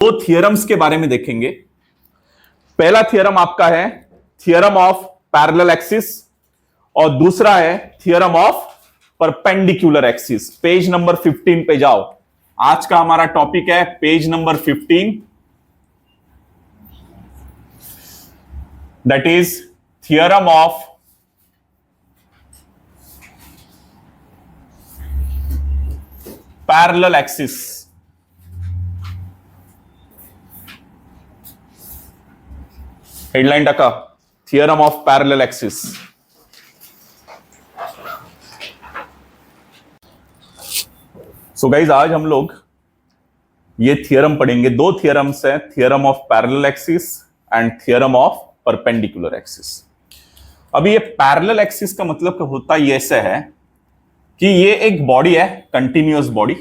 दो थियरम्स के बारे में देखेंगे। पहला थियरम आपका है थियरम ऑफ पैरेलल एक्सिस और दूसरा है theorem of perpendicular axis. Page number 15 पे जाओ। आज का हमारा टॉपिक है page number 15, that is theorem of parallel axis. Headline टका theorem of parallel axis. So guys आज हम लोग ये थियरम पढ़ेंगे। दो थियरम्स हैं, theorem of parallel axis and theorem of perpendicular axis. अभी ये पैरेलल एक्सिस का मतलब होता ये ऐसे है कि ये एक बॉडी है, कंटिन्यूअस बॉडी,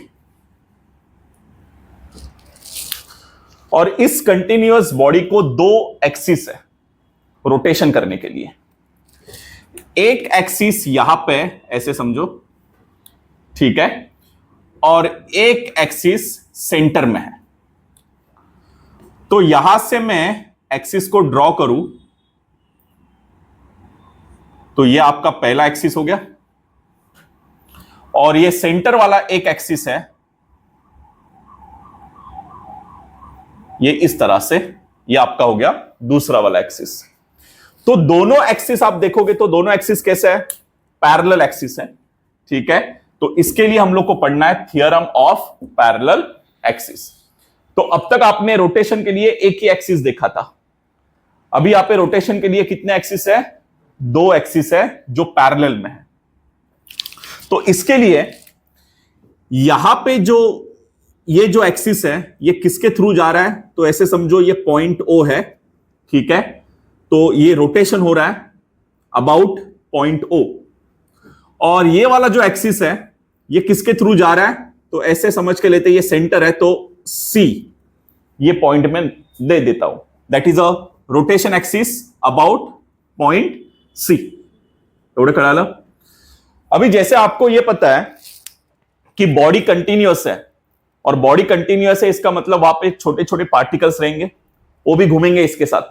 और इस कंटिन्यूअस बॉडी को दो एक्सिस है रोटेशन करने के लिए। एक एक्सिस यहां पे ऐसे समझो, ठीक है, और एक एक्सिस सेंटर में है। तो यहां से मैं एक्सिस को ड्रॉ करूं तो ये आपका पहला एक्सिस हो गया, और ये सेंटर वाला एक एक्सिस है, ये इस तरह से, ये आपका हो गया दूसरा वाला एक्सिस। तो दोनों एक्सिस आप देखोगे तो दोनों एक्सिस कैसे है, पैरेलल एक्सिस है, ठीक है। तो इसके लिए हम लोग को पढ़ना है थियरम ऑफ पैरेलल एक्सिस। तो अब तक आपने रोटेशन के लिए एक ही एक्सिस देखा था, अभी यहां पे रोटेशन के लिए कितने एक्सिस है, दो एक्सिस है जो पैरेलल में है। तो इसके लिए यहां पे ये जो एक्सिस है ये किसके थ्रू जा रहा है, तो ऐसे समझो ये पॉइंट O है, ठीक है। तो ये रोटेशन हो रहा है अबाउट पॉइंट O, और ये वाला जो एक्सिस है ये किसके थ्रू जा रहा है, तो ऐसे समझ के लेते ये सेंटर है, तो C ये पॉइंट में दे देता हूं, that is a rotation axis about point C। एवढं कळालं। अभी जैसे आपको ये पता है कि बॉडी कंटिन्यूअस है, और बॉडी कंटिन्यूअस है इसका मतलब वहां पे छोटे छोटे पार्टिकल्स रहेंगे, वो भी घूमेंगे इसके साथ,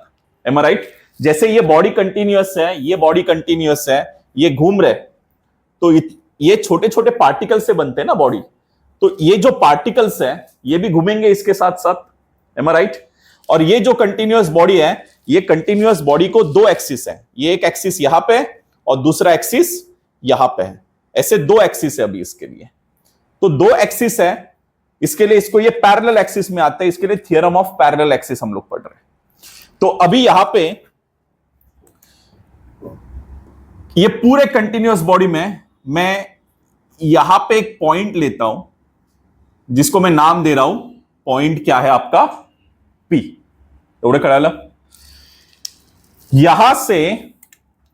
एम आई राइट। जैसे ये बॉडी कंटिन्यूअस है, ये बॉडी कंटिन्यूअस है, ये घूम रहे, तो ये छोटे छोटे पार्टिकल से बनते हैं ना बॉडी, तो ये जो पार्टिकल्स है ये भी घूमेंगे इसके साथ साथ, एम आई राइट। और ये जो कंटिन्यूअस बॉडी है, ये कंटिन्यूअस बॉडी को दो एक्सिस है, ये एक एक्सिस यहां पे और दूसरा एक्सिस यहां पे है, ऐसे दो एक्सिस है अभी इसके लिए। तो दो एक्सिस है, इसके लिए इसको ये पैरेलल एक्सिस में आते हैं, इसके लिए थियरम ऑफ पैरेलल एक्सिस हम लोग पढ़ रहे हैं। तो अभी यहां पे ये पूरे कंटिन्यूअस बॉडी में मैं यहां पे एक पॉइंट लेता हूं जिसको मैं नाम दे रहा हूं, पॉइंट क्या है आपका P। एवढं कळालं। यहां से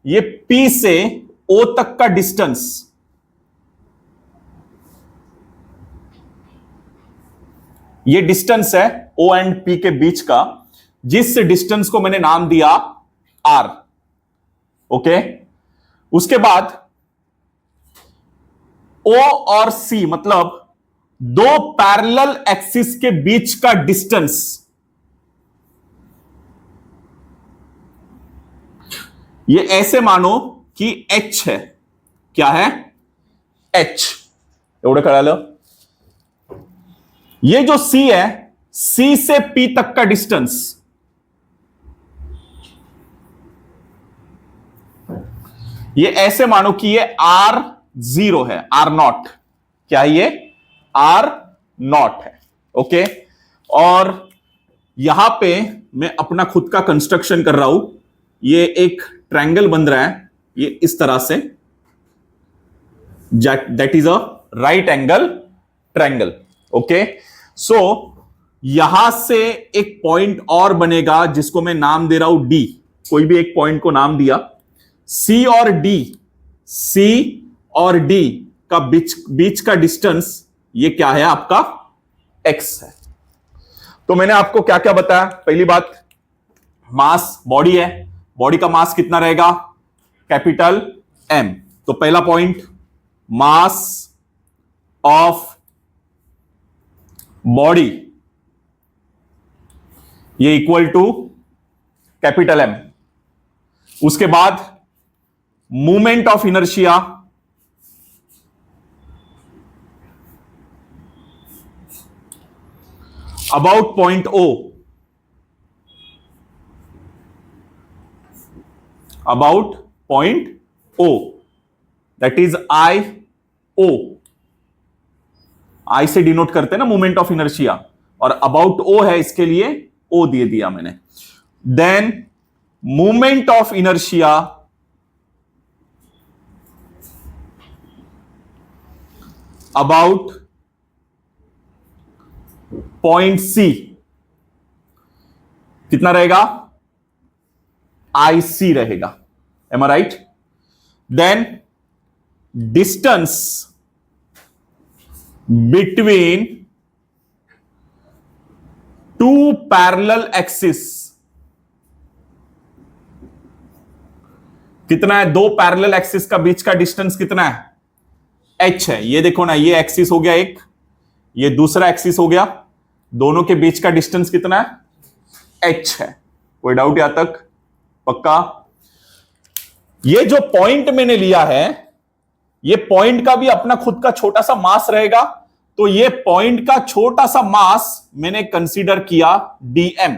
ये P से O तक का डिस्टेंस, ये डिस्टेंस है O एंड P के बीच का, जिस डिस्टेंस को मैंने नाम दिया R, ओके। उसके बाद O और C मतलब दो पैरेलल एक्सिस के बीच का डिस्टेंस, ये ऐसे मानो कि H है, क्या है H। एवढं कळालं। ये जो C है, C से P तक का डिस्टेंस, ये ऐसे मानो कि ये R0 है, R0, क्या है ये R0 है, ओके। और यहां पे मैं अपना खुद का कंस्ट्रक्शन कर रहा हूं, ये एक ट्रायंगल बन रहा है, ये इस तरह से, that is a right angle triangle, okay. So यहां से एक पॉइंट और बनेगा जिसको मैं नाम दे रहा हूं D, कोई भी एक पॉइंट को नाम दिया, C और D का बीच का डिस्टेंस ये क्या है आपका X है। तो मैंने आपको क्या क्या बताया, पहली बात मास, बॉडी है, बॉडी का मास कितना रहेगा, कैपिटल M। तो पहला पॉइंट मास ऑफ बॉडी ये इक्वल टू कैपिटल एम। उसके बाद moment of inertia about point O, about point O, that is I O. I से डिनोट करते हैं ना मोमेंट ऑफ इनर्शिया, और अबाउट ओ है, इसके लिए ओ दे दिया मैंने। Then moment of inertia about point C कितना रहेगा? आई सी रहेगा। Am I right? Then distance between two parallel axis कितना है? दो पैरेलल एक्सिस का बीच का डिस्टेंस कितना है? h है। ये देखो ना, ये एक्सिस हो गया एक, ये दूसरा एक्सिस हो गया, दोनों के बीच का डिस्टेंस कितना है? h है। कोई डाउट यहां तक? पक्का? ये जो पॉइंट मैंने लिया है, ये पॉइंट का भी अपना खुद का छोटा सा मास रहेगा, तो ये पॉइंट का छोटा सा मास मैंने कंसीडर किया dm।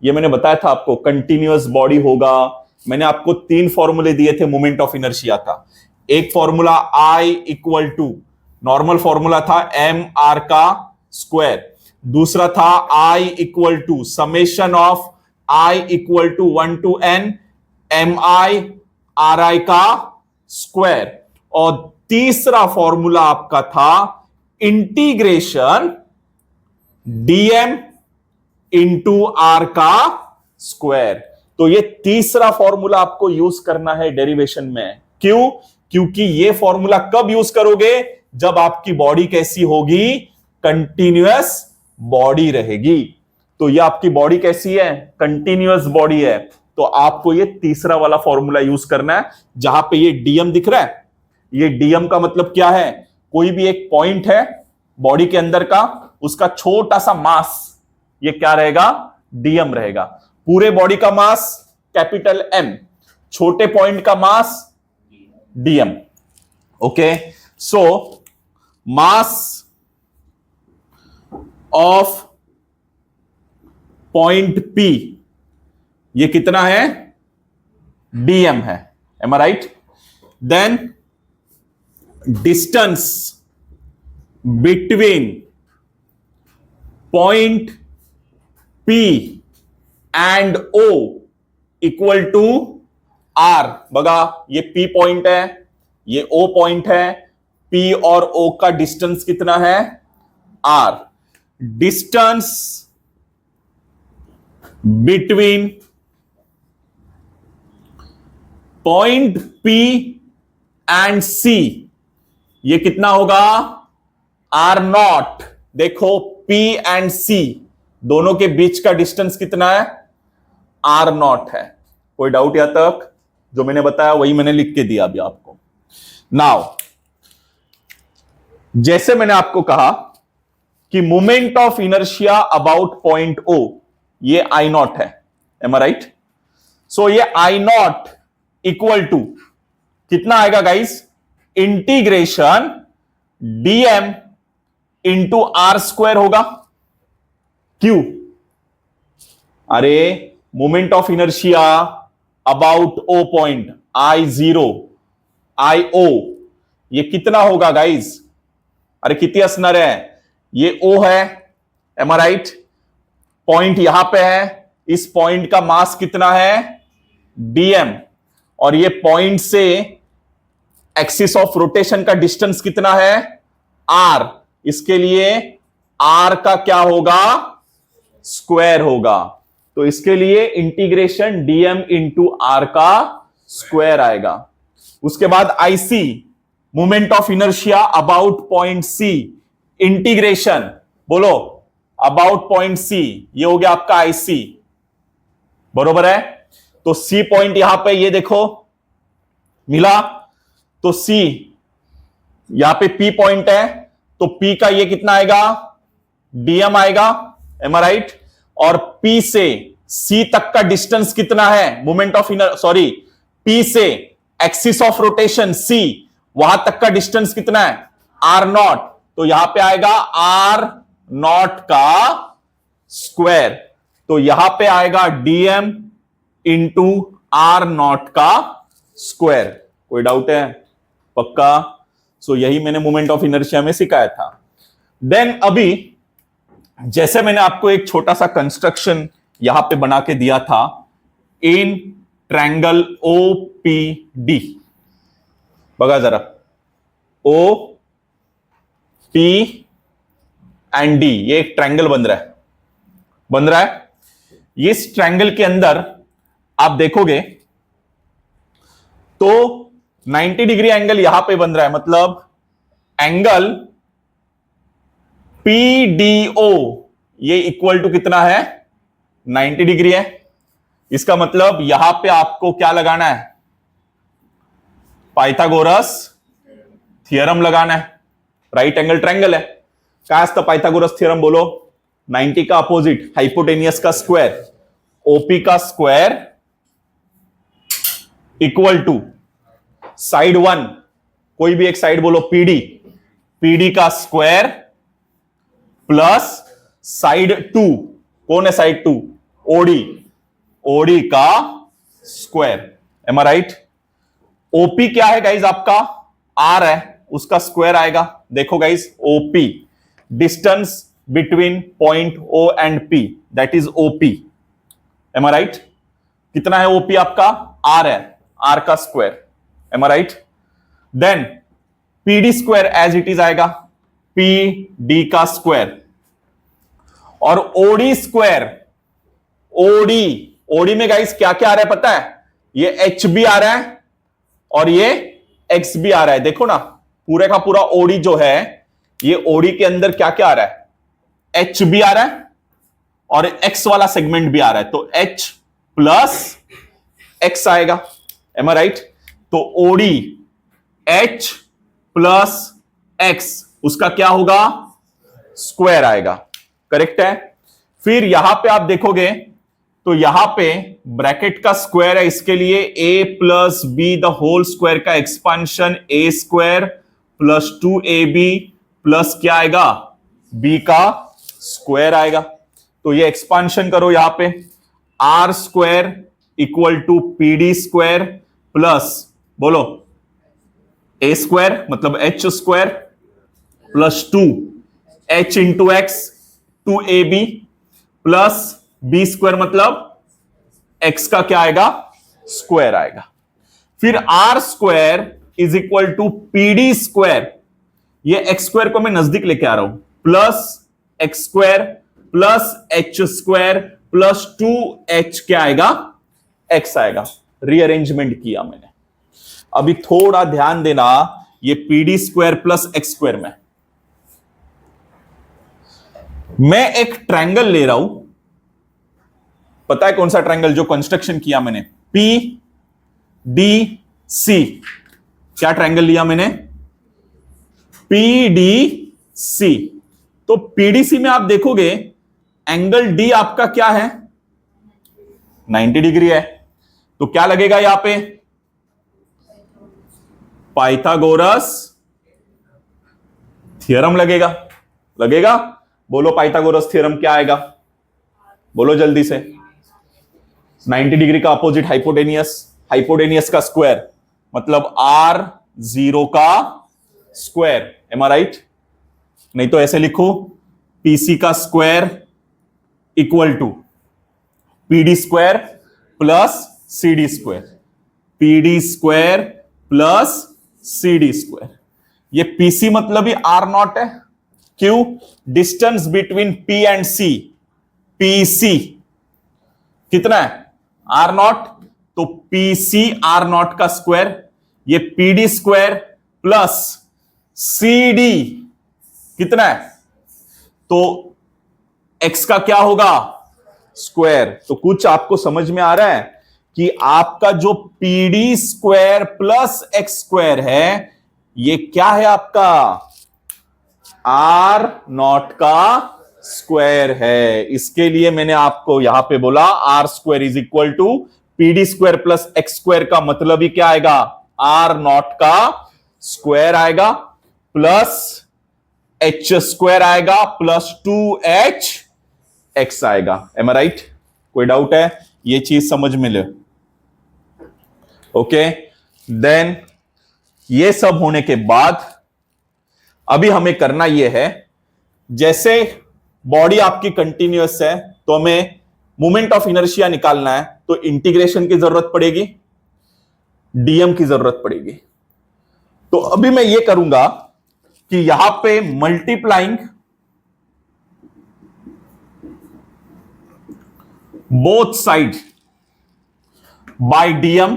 ये मैंने बताया था आपको, कंटिन्यूअस बॉडी होगा। मैंने आपको 3 फॉर्मूले दिए थे मोमेंट ऑफ इनर्शिया का। एक formula I equal to, normal formula था एम आर का स्क्वायर। दूसरा था I equal to summation of I equal to 1 to n mi ri का स्क्वायर। और तीसरा फॉर्मूला आपका था इंटीग्रेशन dm इंटू आर का स्क्वायर। तो ये तीसरा फॉर्मूला आपको यूज करना है डेरिवेशन में। क्यों? क्योंकि ये फॉर्मूला कब यूज करोगे? जब आपकी बॉडी कैसी होगी? कंटिन्यूअस बॉडी रहेगी। तो ये आपकी बॉडी कैसी है? कंटिन्यूअस बॉडी है। तो आपको ये तीसरा वाला फॉर्मूला यूज करना है। जहां पे ये डीएम दिख रहा है, ये डीएम का मतलब क्या है? कोई भी एक पॉइंट है बॉडी के अंदर का, उसका छोटा सा मास, ये क्या रहेगा? डीएम रहेगा। पूरे बॉडी का मास कैपिटल एम, छोटे पॉइंट का mass DM. Okay, so mass of point P ये कितना है? डीएम है। Am I right? Then distance between point P and O equal to R. बघा, ये पी पॉइंट है, ये ओ पॉइंट है। पी और ओ का डिस्टेंस कितना है? R. Distance between point P and C ये कितना होगा? R not. देखो, पी एंड सी दोनों के बीच का डिस्टेंस कितना है? आर नॉट है। कोई डाउट यहां तक? जो मैंने बताया वही मैंने लिख के दिया अभी आपको। नाउ, जैसे मैंने आपको कहा कि moment of inertia about point O ये आई नॉट है। Am I right? सो ये आई नॉट इक्वल टू कितना आएगा guys? Integration DM into R square होगा। क्यों? अरे, moment of inertia about O point I0 IO ये कितना होगा गाइस? अरे कितनी असनर है? ये O है। Am I right? पॉइंट यहां पे है, इस पॉइंट का मास कितना है? dm। और ये पॉइंट से एक्सिस ऑफ रोटेशन का डिस्टेंस कितना है? r। इसके लिए r का क्या होगा? स्क्वायर होगा। तो इसके लिए इंटीग्रेशन dm इंटू आर का स्क्वायर आएगा। उसके बाद IC, moment of inertia about point C, integration बोलो अबाउट पॉइंट C, ये हो गया आपका IC। बरोबर है? तो C पॉइंट यहां पे ये देखो मिला, तो C यहां पे P पॉइंट है, तो P का ये कितना आएगा? dm आएगा। Am I right? और P से C तक का डिस्टेंस कितना है, moment of inner sorry P से एक्सिस ऑफ रोटेशन C वहां तक का डिस्टेंस कितना है, R0। तो यहां पे आएगा R0 का स्क्वायर, तो यहां पे आएगा dm इंटू R0 का स्क्वायर। कोई डाउट है? पक्का? सो यही मैंने मोमेंट ऑफ इनर्शिया में सिखाया था। देन अभी जैसे मैंने आपको एक छोटा सा कंस्ट्रक्शन यहां पे बना के दिया था इन ट्रायंगल OPD, बघा जरा, OP एंड D, ये एक ट्रायंगल बन रहा है। इस ट्रायंगल के अंदर आप देखोगे तो 90 डिग्री एंगल यहां पे बन रहा है, मतलब एंगल PDO ये इक्वल टू कितना है, 90 डिग्री है। इसका मतलब यहां पे आपको क्या लगाना है, पाइथागोरस थ्योरम लगाना है। राइट एंगल ट्रायंगल है, क्या असतं पाइथागोरस थ्योरम बोलो, 90 का अपोजिट हाइपोटेनियस का स्क्वायर, OP का स्क्वायर इक्वल टू साइड 1, कोई भी एक साइड बोलो PD का स्क्वायर प्लस साइड 2, कौन है साइड 2, OD का square. Am I right? OP क्या है गाइज, आपका R है, उसका स्क्वायर आएगा। देखो guys, OP distance between point O and P, that is OP। Am I right? कितना है OP आपका, R है, R का square. Am I right? Then PD square as it is आएगा, PD का स्क्वायर, और OD स्क्वायर, OD में guys क्या क्या आ रहा है पता है, ये H भी आ रहा है और ये X भी आ रहा है। देखो ना, पूरे का पूरा OD जो है, ये OD के अंदर क्या क्या आ रहा है, H भी आ रहा है और X वाला सेगमेंट भी आ रहा है, तो H प्लस X आएगा। Am I right? तो OD H प्लस X, उसका क्या होगा, स्क्वायर आएगा। करेक्ट है? फिर यहां पे आप देखोगे तो यहां पे ब्रैकेट का स्क्वायर है, इसके लिए a plus B the whole square का expansion a square plus 2ab plus क्या आएगा, b का स्क्वायर आएगा। तो ये एक्सपांशन करो, यहां पे r square equal to PD square plus बोलो a स्क्वायर मतलब h square plus 2h into x 2ab plus b square मतलब x का क्या आएगा, स्क्वायर आएगा। फिर r square is equal to PD square, ये x स्क्वायर को मैं नजदीक लेके आ रहा हूं, plus x square plus h square plus 2h क्या आएगा, x आएगा। रीअरेंजमेंट किया मैंने। अभी थोड़ा ध्यान देना, ये PD square plus x square में मैं एक ट्रायंगल ले रहा हूं, पता है कौन सा ट्रायंगल जो कंस्ट्रक्शन किया मैंने, PDC। क्या ट्रायंगल लिया मैंने, PDC। तो PDC में आप देखोगे एंगल D आपका क्या है, 90 डिग्री है। तो क्या लगेगा यहां पे, पाइथागोरस थ्योरम लगेगा। बोलो पाइथागोरस थ्योरम क्या आएगा, बोलो जल्दी से। 90 डिग्री का अपोजिट हाइपोटेनियस का स्क्वायर मतलब R0 का स्क्वायर। Am I right? नहीं तो ऐसे लिखो, PC का square equal to PD square plus CD square, PD square plus CD square. ये PC मतलब ही R0 है, क्यों, distance between P and C, PC कितना है, R0, तो PC R0 का स्क्वायर, ये PD स्क्वायर प्लस CD कितना है, तो X का क्या होगा, स्क्वायर। तो कुछ आपको समझ में आ रहा है कि आपका जो PD square plus X square है, ये क्या है आपका, R0 का स्क्वायर है। इसके लिए मैंने आपको यहां पे बोला R square is equal to P D square plus x square का मतलब ही क्या आएगा, आर नॉट का स्क्वायर आएगा प्लस एच स्क्वायर आएगा प्लस 2h एक्स आएगा। Am I right? कोई डाउट है? ये चीज समझ में ले। ओके, देन ये सब होने के बाद अभी हमें करना यह है, जैसे बॉडी आपकी कंटिन्यूअस है तो हमें मोमेंट ऑफ इनर्शिया निकालना है, तो इंटीग्रेशन की जरूरत पड़ेगी, डीएम की जरूरत पड़ेगी। तो अभी मैं ये करूंगा कि यहां पे multiplying both side by DM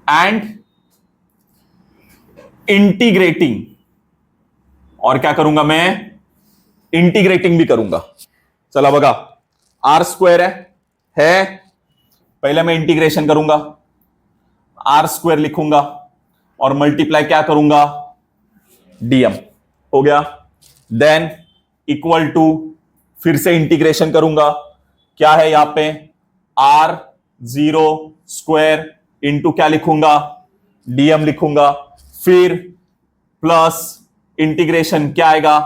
and integrating, और क्या करूंगा मैं, इंटीग्रेटिंग भी करूंगा। चला बगा, आर स्क्वायर है, पहले मैं इंटीग्रेशन करूंगा, आर स्क्वायर लिखूंगा और मल्टीप्लाई क्या करूंगा, डीएम हो गया। देन इक्वल टू, फिर से इंटीग्रेशन करूंगा, क्या है यहां पे, आर जीरो स्क्वायर इंटू क्या लिखूंगा, डीएम लिखूंगा, फिर प्लस इंटीग्रेशन क्या आएगा,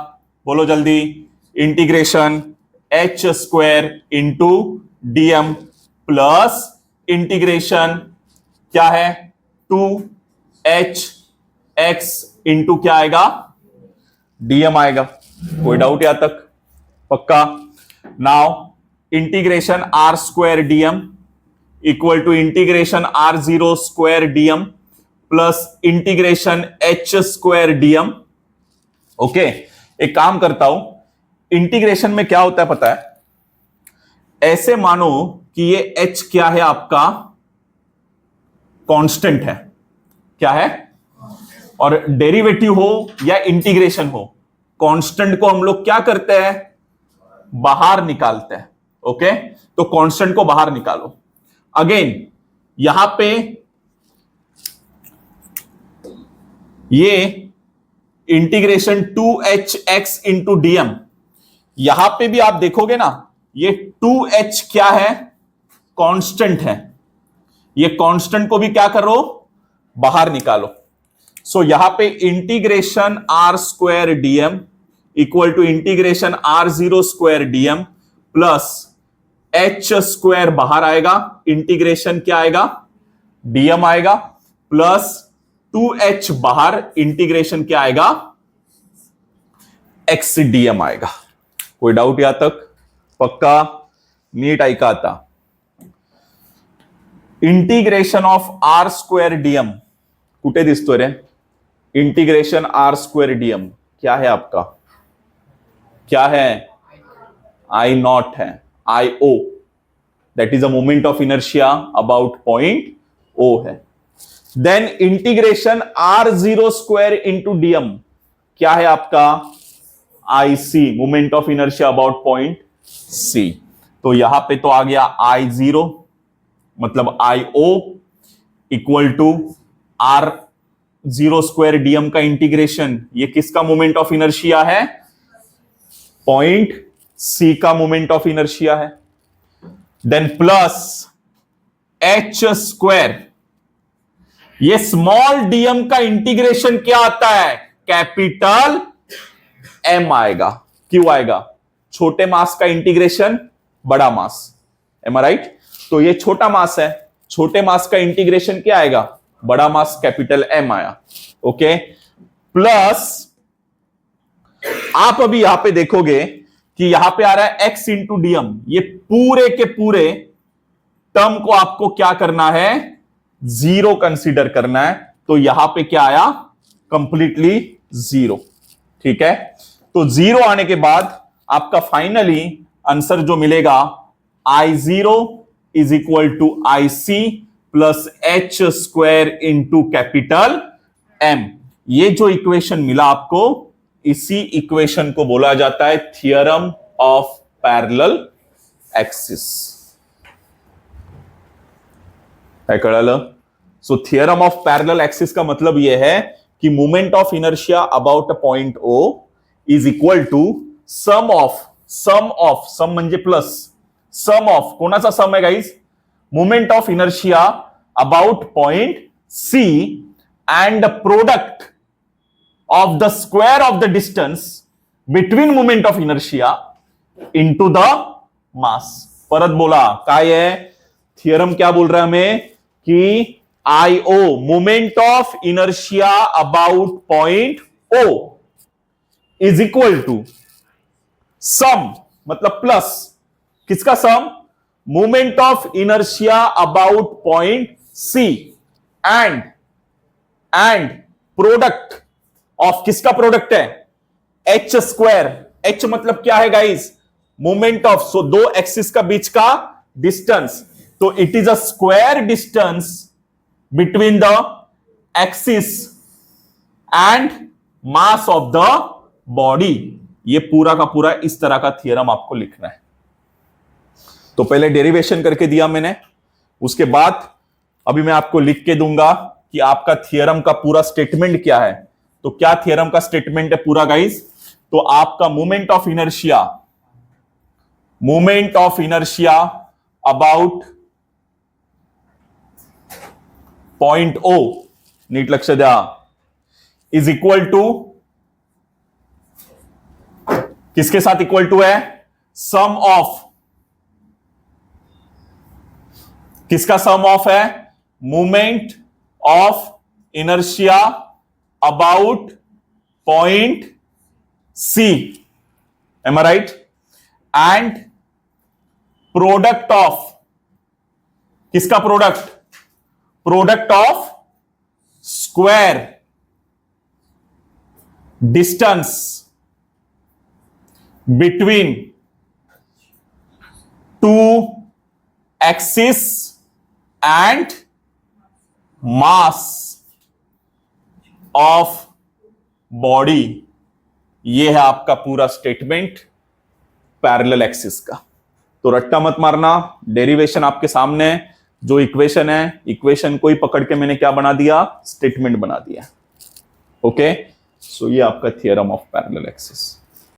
बोलो जल्दी, integration h square into DM plus integration क्या है, 2h एक्स इंटू क्या आएगा, डीएम आएगा। कोई डाउट यहां तक? पक्का? Now integration R square dm equal to integration R zero square dm plus integration h square dm. Okay, एक काम करता हूं, इंटीग्रेशन में क्या होता है पता है, ऐसे मानो कि ये h क्या है आपका, कांस्टेंट है, क्या है, और डेरिवेटिव हो या इंटीग्रेशन हो, कांस्टेंट को हम लोग क्या करते हैं, बाहर निकालते हैं। ओके, तो कांस्टेंट को बाहर निकालो। अगेन यहां पे ये integration 2h x into DM, यहां पे भी आप देखोगे ना, ये 2h क्या है, कांस्टेंट है, ये कांस्टेंट को भी क्या करो, बाहर निकालो। सो यहां पे integration R square dm equal to integration R zero square dm plus H square बाहर आएगा, इंटीग्रेशन क्या आएगा, डीएम आएगा प्लस 2h बाहर, इंटीग्रेशन क्या आएगा, एक्स डीएम आएगा। कोई डाउट यहां तक? पक्का? नीट ऐका आता, integration of are square DM कुठे दिसतोय रे, इंटीग्रेशन आर स्क्वेअर डीएम क्या है आपका, क्या है, आई नॉट है, I O, that is a moment of inertia about point O है। Then integration R zero square into DM क्या है आपका, I C, moment of inertia about point C. तो यहां पे तो आ गया आई जीरो मतलब I O equal to R zero square DM का इंटीग्रेशन, ये किसका मोमेंट ऑफ इनर्शिया है, पॉइंट सी का मोमेंट ऑफ इनर्शिया है। देन प्लस एच स्क्वायर, ये स्मॉल डीएम का इंटीग्रेशन क्या आता है, कैपिटल एम आएगा। क्यों आएगा, छोटे मास का इंटीग्रेशन बड़ा मास, एम आई राइट? तो ये छोटा मास है, छोटे मास का इंटीग्रेशन क्या आएगा, बड़ा मास, कैपिटल एम आया। ओके, प्लस आप अभी यहां पे देखोगे कि यहां पे आ रहा है एक्स इंटू डीएम, ये पूरे के पूरे टर्म को आपको क्या करना है, जीरो कंसीडर करना है। तो यहां पे क्या आया, कंप्लीटली जीरो। ठीक है, तो जीरो आने के बाद आपका फाइनली आंसर जो मिलेगा, I zero is equal to I C plus H square into capital M. ये जो इक्वेशन मिला आपको, इसी इक्वेशन को बोला जाता है थियरम ऑफ पैरेलल एक्सिस। है कळलं? So theorem of parallel axis का मतलब यह है कि moment of inertia about a point O is equal to sum of sum म्हणजे प्लस सम ऑफ कोणाचा सम आहे guys moment of inertia about point C and product of the square of the distance between moment of inertia into the mass. परत बोला काय आहे theorem क्या बोल रहा है हमें कि IO moment of inertia about point O is equal to sum मतलब प्लस किसका sum moment of inertia about point C and product of किसका प्रोडक्ट है H स्क्वायर. H मतलब क्या है गाइस मोमेंट ऑफ सो दो एक्सिस का बीच का डिस्टेंस तो it is a square distance between the axis and mass of the body. ये पूरा का पूरा इस तरह का थियरम आपको लिखना है. तो पहले डेरिवेशन करके दिया मैंने उसके बाद अभी मैं आपको लिख के दूंगा कि आपका थियरम का पूरा स्टेटमेंट क्या है. तो क्या थियरम का स्टेटमेंट है पूरा गाइस तो आपका moment of inertia about point O नीट लक्ष द्या इज इक्वल टू किसके साथ इक्वल टू है सम ऑफ किसका सम ऑफ है moment of inertia about point C am I right and product of किसका product of square distance between two axis and mass of body. ये है आपका पूरा स्टेटमेंट पैरेलल एक्सिस का. तो रट्टा मत मारना डेरिवेशन आपके सामने है जो इक्वेशन है इक्वेशन को ही पकड़ के मैंने क्या बना दिया स्टेटमेंट बना दिया. ओके सो ये आपका थियरम ऑफ पैरेलल एक्सिस.